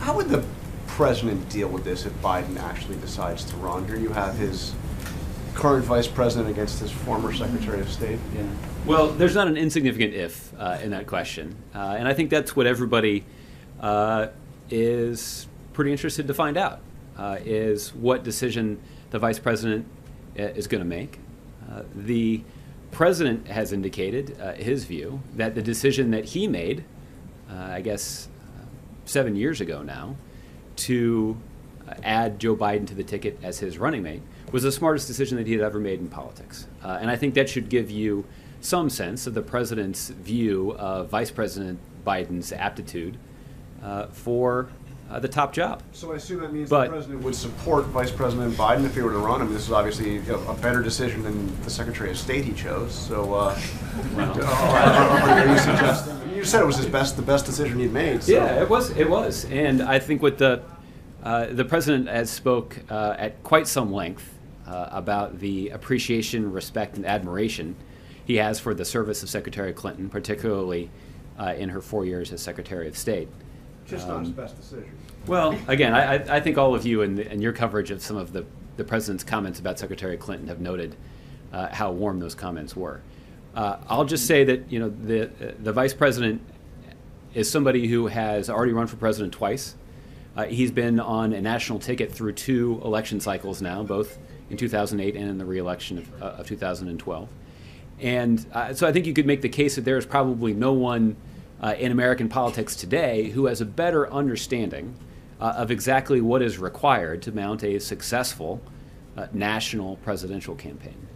How would the president deal with this if Biden actually decides to run? Here you have his current vice president against his former Secretary of State. Yeah. Well, there's not an insignificant if in that question. And I think that's what everybody is pretty interested to find out, is what decision the vice president is going to make. The president has indicated his view that the decision that he made, I guess 7 years ago now, to add Joe Biden to the ticket as his running mate was the smartest decision that he had ever made in politics. And I think that should give you some sense of the president's view of Vice President Biden's aptitude for the top job. So I assume that means the president would support Vice President Biden if he were to run. I mean, this is obviously a better decision than the Secretary of State he chose. So, are you suggesting? You said it was the best decision he'd made. So. Yeah, it was, and I think what the president has spoke at quite some length about the appreciation, respect, and admiration he has for the service of Secretary Clinton, particularly in her 4 years as Secretary of State. Just not his best decision. Well, again, I think all of you and your coverage of some of the president's comments about Secretary Clinton have noted how warm those comments were. I'll just say that the vice president is somebody who has already run for president twice. He's been on a national ticket through 2 election cycles now, both in 2008 and in the re-election of 2012. And so I think you could make the case that there is probably no one in American politics today who has a better understanding of exactly what is required to mount a successful national presidential campaign.